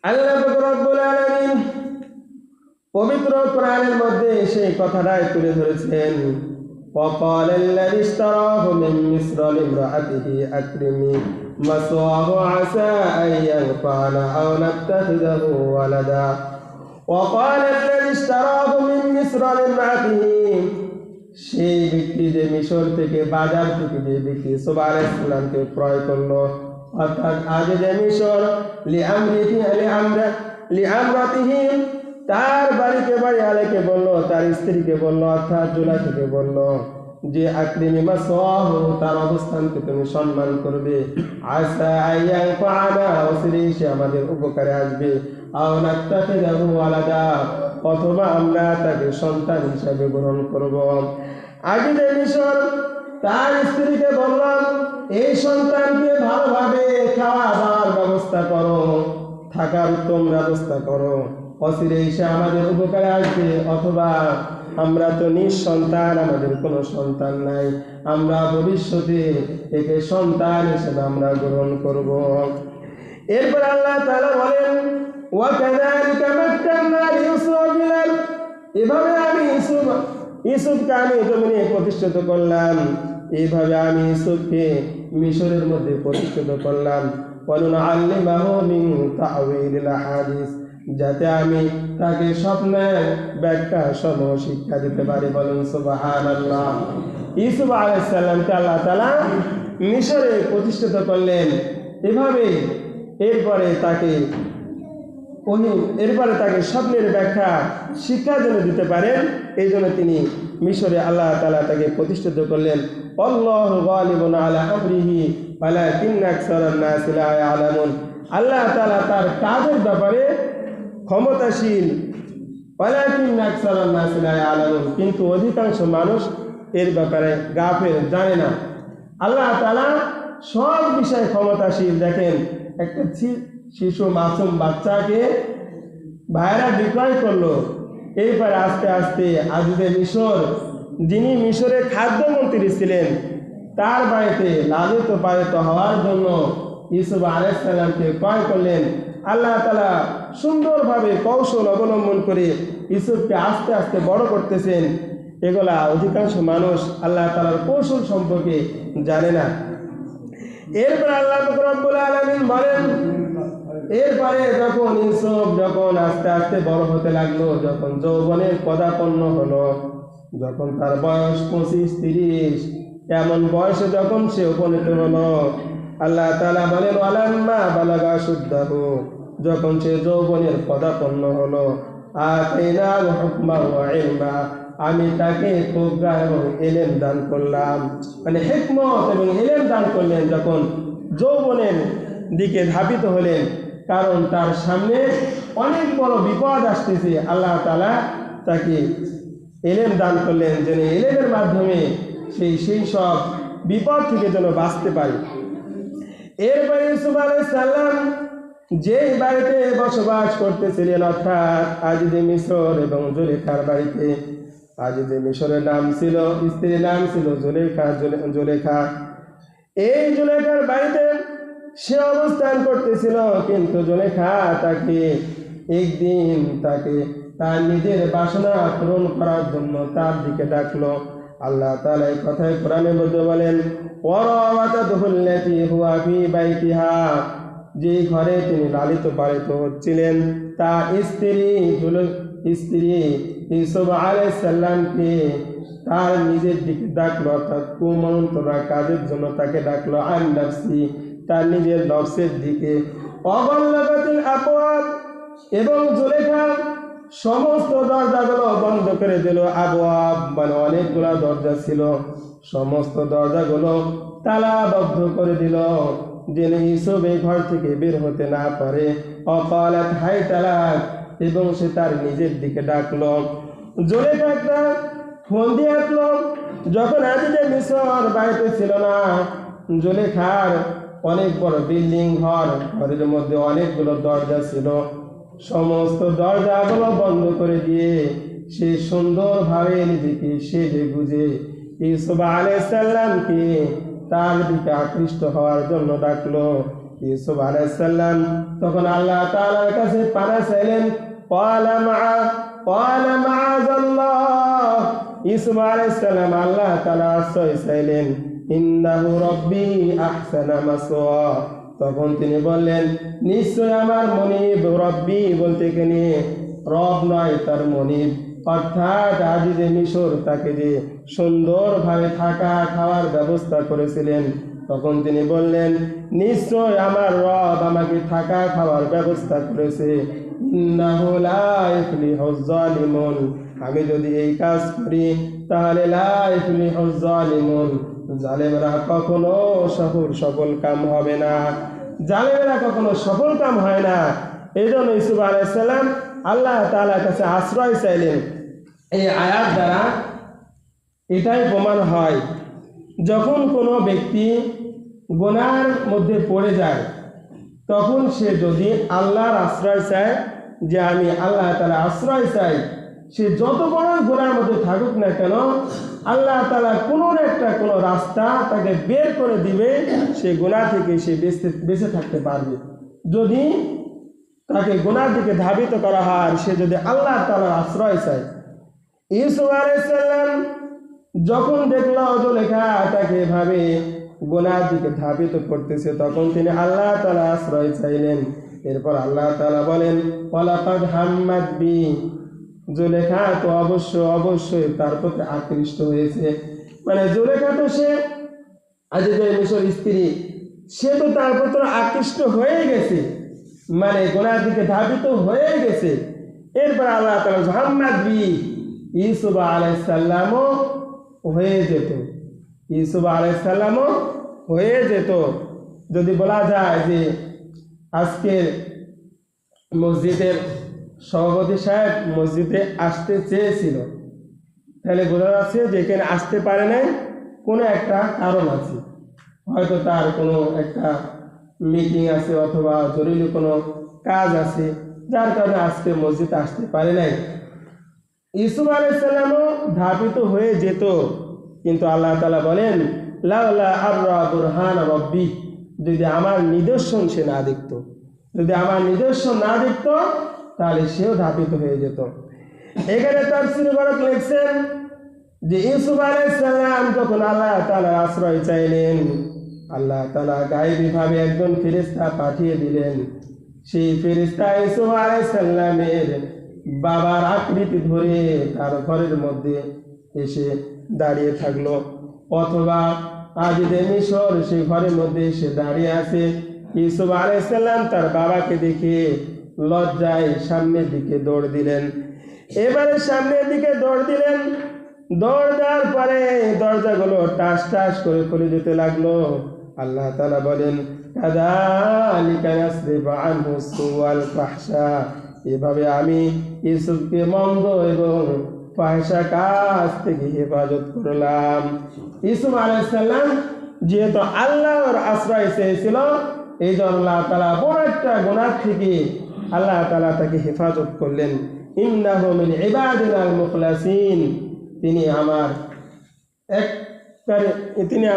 আল্লাহ রাব্বুল আলামিন পবিত্র কোরআনের মধ্যে সেই কথাটাই তুলে ধরেছেন। وقال الذي اشتراه من مصر لامرأته أكرمي مثواه عسى أن ينفعنا أو نتخذه ولدا وقال الذي اشتراه من مصر لامرأته সেই ব্যক্তি যে মিশর থেকে বাজার থেকে যে ব্যক্তি ইউসুফ আলাইহিস সালামকে ক্রয় করলো, অর্থাৎ আজ যে মিশর লিআমরাতিহি তার বাড়িকে বাড়ি আলেকে বললো, তার স্ত্রীকে বললো, অর্থাৎ জুলাইকে বললো যে আকরিমি মাসওয়াহু, তার অবস্থানকে তুমি সম্মান করবে, আসা আইয়ান ফাআনা, অচিরে সে আমাদের উপকারে আসবে, আও নাত্তাখিযাহু ওয়ালাদা, অথবা আমরা তাকে সন্তান হিসাবে গ্রহণ করব। আগে যে মিশর তার স্ত্রীকে বললাম এই সন্তানকে ভালোভাবে খাওয়া দাওয়ার ব্যবস্থা করো, থাকার উত্তম ব্যবস্থা করো, অচিরে এসে আমাদের উপকারে আসবে, অথবা আমরা তো নিঃসন্তান, আমাদের কোনো সন্তান নাই, আমরা ভবিষ্যতে একে সন্তান হিসেবে আমরা গ্রহণ করব। এরপর আল্লাহ তাআলা বলেন ওয়াকাযালিকা মাক্কান্না লিইউসুফ ফিল আরদ, এভাবে আমি ইউসুফকে আমি জমিনে প্রতিষ্ঠিত করলাম, এইভাবে আমি ইউসুফকে মিশরের মধ্যে প্রতিষ্ঠিত করলাম। ওয়ানুআল্লিমাহু মিন তা'ওয়িলিল হাদিস, যাতে আমি তাকে স্বপ্নের ব্যাখ্যা সমূহ শিক্ষা দিতে পারি। বলুন সুবহানাল্লাহ। ইউসুফ আলাইহিস সালামকে আল্লাহ তাআলা মিশরে প্রতিষ্ঠিত করলেন এভাবে। এরপরে তাকে স্বপ্নের ব্যাখ্যা শিক্ষা যেন দিতে পারেন, এই জন্য তিনি মিশরে আল্লাহ তাআলা তাকে প্রতিষ্ঠিত করলেন। আল্লাহু গালিবুন আলা আমরিহি ওয়ালাকিন্না আকসারান নাসি লা ইয়ালামুন, আল্লাহ তাআলা তার কাজের ব্যাপারে ক্ষমতাশীল, ওয়ালাকিন্না আকসারান নাসি লা ইয়ালামুন, কিন্তু অধিকাংশ মানুষ এর ব্যাপারে গাফেল, জানে না। আল্লাহ তাআলা সব বিষয়ে ক্ষমতাশীল। দেখেন, একটা শিশু মাসুম বাচ্চাকে ভাইরা বিক্রয় করলো, এরপরে আস্তে আস্তে আজিজে মিশর, যিনি মিশরের খাদ্যমন্ত্রী ছিলেন, তার বাড়িতে লালিত পালিত হওয়ার জন্য ইউসুফ আলাইহিস সালামকে ক্রয় করলেন। আল্লাহ তাআলা সুন্দরভাবে কৌশল অবলম্বন করে ইউসুফকে আস্তে আস্তে বড় করতেছেন। এগুলা অধিকাংশ মানুষ আল্লাহ তাআলার কৌশল সম্পর্কে জানে না। এরপর আল্লাহ রাব্বুল আলামিন বলেন, এরপরে যখন ইউসুফ আস্তে আস্তে বড় হতে লাগলো, যখন যৌবনের পদাপন্ন হলো, যখন তার বয়স 25-30 এমন বয়সে যখন সে উপনীত হলো, আল্লাহ তাআলা বলেন ওয়ালাম্মা বালাগা শুদ্দাহু, যখন সে যৌবনের পদাপন্ন হলো, আতাইনাহু হুকমান ওয়া ইলমা, আমি তাকে প্রজ্ঞা এবং ইলম দান করলাম, মানে হিকমত এবং ইলম দান করলেন। যখন যৌবনের দিকে ধাবিত হলেন, কারণ তার সামনে অনেক বড় বিপদ আসতেছে, আল্লাহ তাআলা তাকে ইলম দান করলেন যেন ইলমের মাধ্যমে সেই সব বিপদ থেকে যেন বাঁচতে পারে। এরপরে ইউসুফ আলাইহিস সালাম যেই বাড়িতে বসবাস করতেছিলেন, অর্থাৎ আজিজে মিশর এবং জুলেখার বাড়িতে, আজিজে মিশরের নাম ছিল, স্ত্রীর নাম ছিল জুলেখা। এই জুলেখার বাড়িতে সে অবস্থান করতেছিল, কিন্তু জুলেখা তাকে একদিন তার নিজের বাসনা পূরণ করার জন্য তার দিকে ডাকলো। আল্লাহ তাআলা এই কথায় কোরআনের মধ্যে বলেন ওয়ারাওয়াতাতুহুল্লাতী হুয়া ফী বাইতিহা, যে ঘরে তিনি লালিত পালিত হচ্ছিলেন, তার স্ত্রী ইউসুফ আলাইহিস সালামকে তার নিজের দিকে ডাকলো, অর্থাৎ কুমন্ত্রণা কাজের জন্য তাকে ডাকলো। আন নাফসি, তার নিজের নফসের দিকে। অগল্লাকাতিল আবওয়াব, এবং জুলেখা সমস্ত দরজাগুলো বন্ধ করে দিল। আবওয়াব মানে অনেকগুলো দরজা ছিল, সমস্ত দরজাগুলো তালাবদ্ধ করে দিল, যেন ইউসুফ এই ঘর থেকে বের হতে না পারে। অকালাত হাই তালাক, এবং সে তার নিজের দিকে ডাকলো। জুলেখা একটা ফোন দিয়ে আসলো, যখন আজিজে মিশর বাড়িতে ছিল না। জুলেখার অনেক বড় বিল্ডিং ঘরের মধ্যে অনেকগুলো দরজা ছিল, সমস্ত দরজাগুলো বন্ধ করে দিয়ে সে সুন্দরভাবে নিজেকে সেজে গুজে ইউসুফ আলাইহিস সালামকে তার দিকে আকৃষ্ট হওয়ার জন্য ডাকলো। ইউসুফ আলাইহিস সালাম তখন আল্লাহ তাআলার কাছে পানা চাইলেন। ক্বালা মাআযাল্লাহ, ইউসুফ আলাইহিস সালাম আল্লাহ তাআলা আশ্রয় চাইলেন। ইন্নাহু রাব্বি আহসানা মাসওয়া, তখন তিনি বললেন নিশ্চয় আমার মনিব, রব্বি বলতে এখানে রব নয়, তার মনিব অর্থাৎ আজিজে মিশর তাকে যে সুন্দরভাবে থাকা খাওয়ার ব্যবস্থা করেছিলেন, তখন তিনি বললেন নিশ্চয় আমার রব আমাকে থাকা খাওয়ার ব্যবস্থা করেছে। ইন্নাহু লা ইফলিহুজ জালিমুন, আমি যদি এই কাজ করি তাহলে লা ইফলিহুজ জালিমুন, জালেমরা কখনো সফল কাম হবে না, জালেমরা কখনো সফল কাম হয় না। এই জন্য ইউসুফ আলাইহিস সালাম আল্লাহ তাআলার কাছে আশ্রয় চাইলেন। এই আয়াত দ্বারা এটাই প্রমাণ হয়, যখন কোনো ব্যক্তি গুনাহের মধ্যে পড়ে যায় তখন সে যদি আল্লাহর আশ্রয় চায়, যে আমি আল্লাহ তাআলা আশ্রয় চাই, সে যত বড় গুনাহের মধ্যে থাকুক না কেন আল্লাহ তাআলা কোনো রাস্তা তাকে বের করে দিবে, সে গুনাহ থেকে সে বেঁচে থাকতে পারবে। যদি তাকে গুনার দিকে ধাবিত করা হয়, সে যদি আল্লাহ তাআলার আশ্রয় চায়। ইউসুফ আলাইহিস সালাম যখন দেখল জুলেখা তাকে এভাবে গুনার দিকে ধাবিত করতেছে, তখন তিনি আল্লাহ তাআলা আশ্রয় চাইলেন। এরপর আল্লাহ তাআলা বলেন ওয়ালাকাদ হাম্মাত বি, জুলেখা তো অবশ্যই তার প্রতি আকৃষ্ট হয়েছে। মানে জুলেখা তো সে আজিজে মিশর স্ত্রী, সে তো তার প্রতি আকৃষ্ট হয়ে গেছে, মানে গুনার দিকে ধাবিত হয়ে গেছে। এরপর আল্লাহ তাআলা হাম্মাত বি, ইউসুফ আলাইহিস সালামও হয়ে যেত, ইউসুফ আলাইহিস সালামও হয়ে যেত। যদি বলা যায় যে আজকে মসজিদের সভাপতি সাহেব মসজিদে আসতে চেয়েছিল, তাহলে বোঝা যাচ্ছে যে এখানে আসতে পারে নাই, কোনো একটা কারণ আছে, হয়তো তার কোনো একটা মিটিং আছে অথবা জরুরি কোনো কাজ আছে, যার কারণে আজকে মসজিদে আসতে পারে নাই। ইউসুফ আলাইহিস সালামও ধাবিত হয়ে যেত, কিন্তু আল্লাহ তাআলা বলেন লাউলা আররা বুরহান রাব্বি, যদি আমার নিদর্শন সে না দেখত, যদি আমার নিদর্শন না দেখত তাহলে সেও ধাবিত হয়ে যেত। এখানে তাফসীর বরক লিখছেন যে ইউসুফ আলাইহিস সালাম যখন আল্লাহ তাআলার আশ্রয় চাইলেন, আল্লাহ তাআলা গায়েবীভাবে একজন ফেরেশতা পাঠিয়ে দিলেন। সেই ফেরেশতা ইউসুফ আলাইহিস সালামের বাবার আকৃতি ধরে তার ঘরের মধ্যে এসে দাঁড়িয়ে থাকলো, অথবা আজিজে মিশর সেই ঘরের মধ্যে এসে দাঁড়িয়ে আছে। ইউসুফ আলাইহিস সালাম তার বাবাকে দেখে লজ্জায় সামনের দিকে দৌড় দিলেন। এবারে সামনের দিকে দৌড় দিলেন, দৌড় দেওয়ার পরে দরজাগুলো টাস টাস করে খুলে যেতে লাগলো। আল্লাহ তাআলা বলেন কাযালিকা ইয়াসরিফু আনহু সুওয়াল ফাহশা, এভাবে আমি ইউসুফকে মন্দ এবং ফাহশা কাজ থেকে হেফাজত করলাম। ইউসুফ আলাইহিস সালাম যেহেতু আল্লাহর আশ্রয় চেয়েছিল, এই জন্য আল্লাহ তাআলা বড় একটা গুনাহ থেকে আল্লাহ তাআলা তাকে হেফাজত করলেন। ইন্নাহু মিন ইবাদিনাল মুখলাসিন, তিনি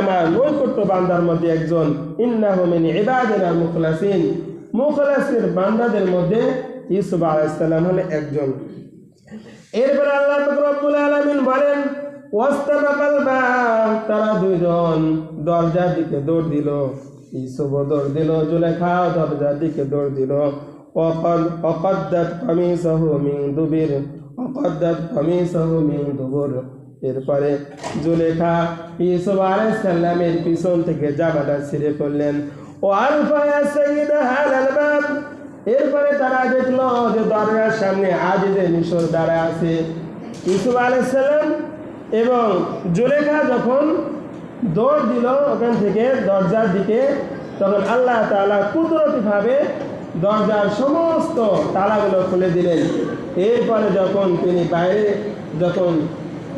আমার নৈকট্য বান্দার মধ্যে একজন। ইন্নাহু মিন ইবাদিনাল মুখলাসিন, মুখলাসের বান্দাদের মধ্যে ইউসুফ আলাইহিস সালাম হলেন একজন। এরপরে আল্লাহ রাব্বুল আলামিন বলেন ওয়াস্তাবাকাল বাব, তারা দুইজন দরজার দিকে দৌড় দিল। ইউসুফ দৌড় দিল, জুলেখা দরজার দিকে দৌড় দিল। এরপরে জুলেখা ইউসুফ আলাইহিস সালামের পিছন থেকে জামাটা ছিঁড়ে ফেললেন। এরপরে তারা দেখলো যে দরজার সামনে আজিজে মিশর দাঁড়ায় আছে। ইউসুফ আলাইহিস সালাম এবং জুলেখা যখন দৌড় দিল ওখান থেকে দরজার দিকে, তখন আল্লাহ তাআলা কুদরতিভাবে দরজার সমস্ত তালাগুলো খুলে দিলেন। এরপরে যখন তিনি বাইরে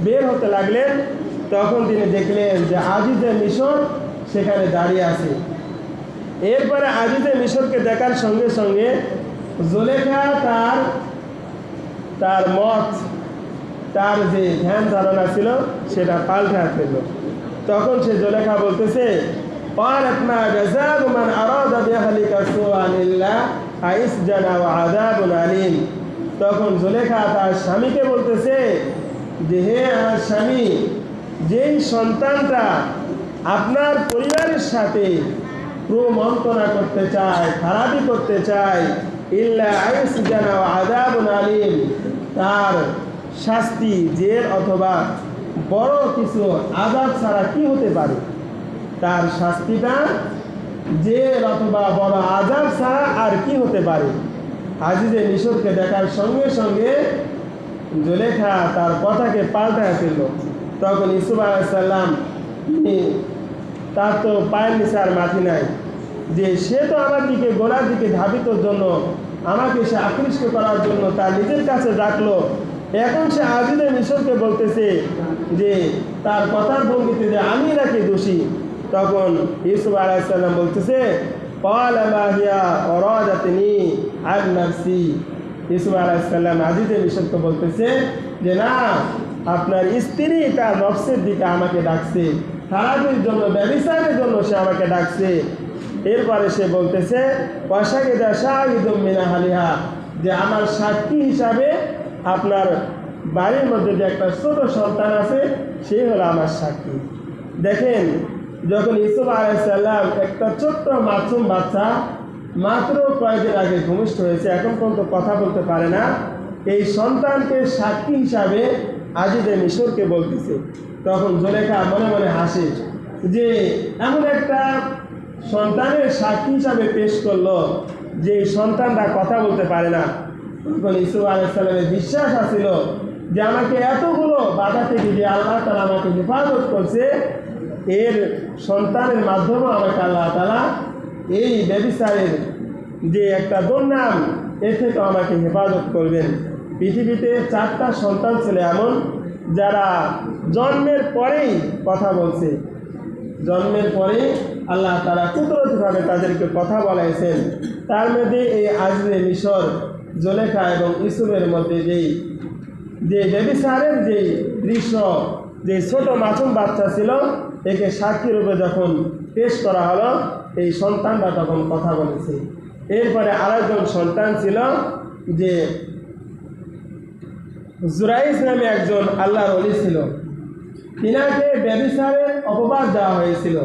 বের হতে লাগলেন, তখন তিনি দেখলেন যে আজিজে মিশর সেখানে দাঁড়িয়ে আছে। এরপরে আজিজে মিশরকে দেখার সঙ্গে সঙ্গে জুলেখা তার যে ধ্যান ধারণা ছিল সেটা পাল্টে ফেলল। তখন সে জুলেখা বলতেছে قالت ما جزاء من أراد بأهلك سوءا إلا السجن وعذاب أليم। তখন জুলেখা তার স্বামীকে বলতেছে যে হে আমার স্বামী, যেই সন্তানটা আপনার পরিবারের সাথে প্রমন্ত্রণা করতে চায়, খারাপি করতে চায়, ইল্লা আইসজান ওয়া আযাবুন আলীম, তার শাস্তি জেল অথবা বড় কিছু আযাব ছাড়া কি হতে পারে? তার শাস্তিটা জেল অথবা বড় আযাব ছাড়া আর কি হতে পারে? আজিজে মিশরকে দেখার সঙ্গে সঙ্গে জুলেখা তার কথাকে পাল্টায় ফেলল। তখন ইউসুফ আলাইহিস সালাম তার তো পায়ের নিচে আর মাটি নাই, যে সে তো আমার দিকে গোড়ার দিকে ধাবিতর জন্য আমাকে সে আকৃষ্ট করার জন্য তার নিজের কাছে ডাকলো, এখন সে আজিজে মিশরকে বলতেছে যে তার কথার ভঙ্গিতে যে আমি নাকি দোষী। তখন ইউসুফ আলাইহিস সালাম বলতেছে ক্বালা মা হিয়া আরাদাতনি আন নাফসি। ইউসুফ আলাইহিস সালাম আজিজে মিশরকে বলতেছে যে না, আপনার স্ত্রী তার নফসের দিকে আমাকে ডাকছে, খারাপের জন্য, ব্যভিচারের জন্য সে আমাকে ডাকছে। এরপরে সে বলতেছে ওয়াশাহিদা শাহিদুম মিন আহলিহা, যে আমার সাক্ষী হিসাবে আপনার বাড়ির মধ্যে যে একটা ছোট সন্তান আছে সে হলো আমার সাক্ষী। দেখেন, যখন ইউসুফ আলাইহিস সালাম একটা ছোট্ট মাসুম বাচ্চা, মাত্র কয়েকদিন আগে ভূমিষ্ঠ হয়েছে, এখন পর্যন্ত কথা বলতে পারে না, এই সন্তানকে সাক্ষী হিসাবে আজিজে মিশরকে বলতেছে। তখন জুলেখা মনে মনে হাসে যে এমন একটা সন্তানের সাক্ষী হিসাবে পেশ করলো যে সন্তানটা কথা বলতে পারে না। তখন ইউসুফ আলাইহিস সালামের বিশ্বাস আছিল যে আমাকে এতগুলো বাধা থেকে যে আল্লাহ তাআলা আমাকে হেফাজত করছে, এর সন্তানের মাধ্যমে আমাকে আল্লাহ তাআলা এই ব্যভিচারের যে একটা দুর্নাম, এ থেকে আমাকে হেফাজত করবেন। পৃথিবীতে 4টা সন্তান ছিল এমন যারা জন্মের পরেই কথা বলছে, জন্মের পরে আল্লাহ তাআলা কুদরতিভাবে তাদেরকে কথা বলাইছেন। তার মধ্যে এই আজিজে মিশর, জুলেখা এবং ইউসুফের মধ্যে যে ব্যভিচারের যে দৃশ্য, যে ছোট মাসুম বাচ্চা ছিল, একে সাক্ষী রূপে যখন পেশ করা হলো, এই সন্তানটা তখন কথা বলেছে। এরপরে আরেকজন সন্তান ছিল যে জুরাইজ নামে একজন আল্লাহর ওলি ছিল, তিনাকে ব্যভিচারের অপবাদ দেওয়া হয়েছিল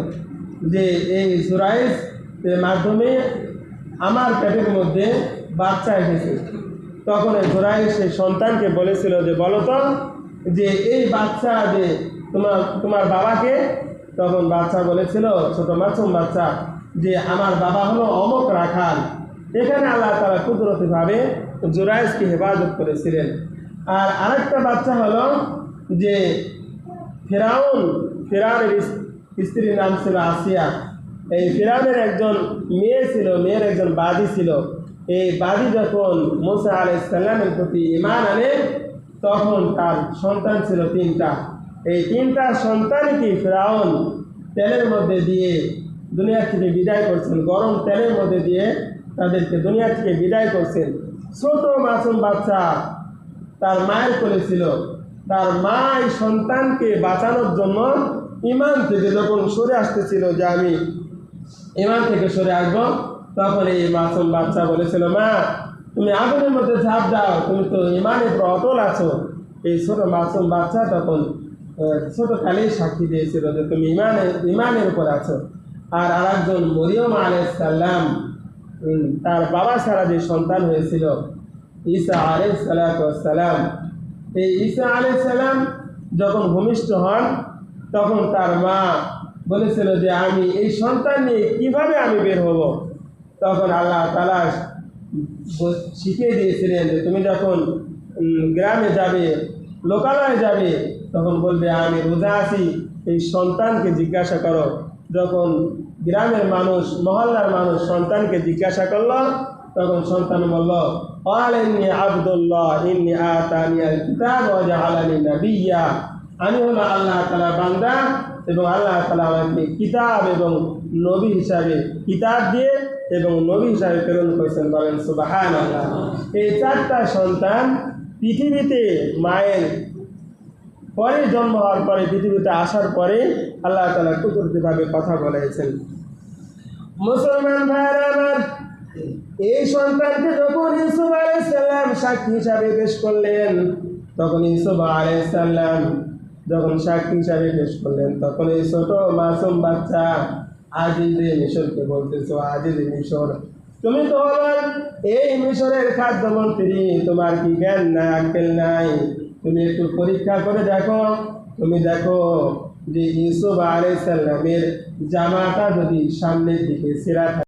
যে এই জুরাইজ এর মাধ্যমে আমার পেটের মধ্যে বাচ্চা এসেছে। তখন জুরাইজ সেই সন্তানকে বলেছিল যে বলো তো যে এই বাচ্চা যে তোমার বাবাকে? তখন বাচ্চা বলেছিল, ছোট মাসুম বাচ্চা, যে আমার বাবা হলো অমক রাখাল। এখানে আল্লাহ তাআলা কুদরতিভাবে জুরাইজকে হেফাজত করেছিলেন। আর আরেকটা বাচ্চা হলো যে ফেরাউনের স্ত্রীর নাম ছিল আসিয়া। এই ফেরাউনের একজন মেয়ে ছিল, মেয়ের একজন বাদী ছিল। এই বাদী যখন মুসা আলাইহিস সালামের প্রতি ঈমান আনে, তখন তার সন্তান ছিল 3টা। এই 3টা সন্তানকে ফেরাউন তেলের মধ্যে দিয়ে দুনিয়া থেকে বিদায় করছেন, গরম তেলের মধ্যে দিয়ে তাদেরকে দুনিয়া থেকে বিদায় করছেন। ছোট মাসুম বাচ্চা তার মায়ের কোলে ছিল। তার মা এই সন্তানকে বাঁচানোর জন্য ঈমান থেকে যখন সরে আসতেছিল যে আমি ঈমান থেকে সরে আসবো, তখন এই মাসুম বাচ্চা বলেছিল, মা তুমি আগুনের মধ্যে ঝাঁপ দাও, তুমি তো ঈমানের উপর অটল আছো। এই ছোট মাসুম বাচ্চা তখন ছোটকালেই সাক্ষী দিয়েছিল যে তুমি ঈমানের উপর আছো। আর আরেকজন মরিয়ম আলাইহিস সালাম, তার বাবা ছাড়া যে সন্তান হয়েছিল ঈসা আলাইহিস সালাম, এই ঈসা আলাইহিস সালাম যখন ভূমিষ্ঠ হন, তখন তার মা বলেছিল যে আমি এই সন্তান নিয়ে কীভাবে আমি বের হব। তখন আল্লাহ তাআলা শিখিয়ে দিয়েছিলেন যে তুমি যখন গ্রামে যাবে, লোকালয়ে যাবে, তখন বলবে আমি রোজা আছি। এই সন্তানকে জিজ্ঞাসা করো। যখন গ্রামের মানুষ, মহল্লার মানুষ সন্তানকে জিজ্ঞাসা করলো, তখন সন্তান বলল ইন্নী আবদুল্লাহ ইন্নী আতানিয়াল কিতাব ওয়া জাআলানি নাবিয়্যা, আমি হলো আল্লাহ তাআলার বান্দা এবং আল্লাহ তাআলা আমাকে কিতাব এবং নবী হিসাবে, কিতাব দিয়ে এবং নবী হিসাবে প্রেরণ করেছেন। বলেন সুবহানাল্লাহ। এই 4টা সন্তান পৃথিবীতে মায়ের পরে জন্ম হওয়ার পরে পৃথিবীতে আসার পরে আল্লাহ তাআলা কুদরতিভাবে কথা বলেছেন। মুসলমান ভাইরা আমার, এই সন্তানকে যখন ইউসুফ আলাইহিস সালাম সাক্ষী হিসাবে পেশ করলেন, তখন ইউসুফ আলাইহিস সালাম যখন সাক্ষী হিসাবে পেশ করলেন, তখন এই ছোট মাসুম বাচ্চা আজিজে মিশরকে বলতেছো, আজিজে মিশর, তুমি তো আমার এই মিশরের খাদ্যমন্ত্রী, তোমার কি জ্ঞান নাই, আক্কেল নাই? তুমি একটু পরীক্ষা করে দেখো, তুমি দেখো যে ইউসুফ আলাইহিস সালামের জামাটা যদি সামনের দিকে ছেঁড়া থাকে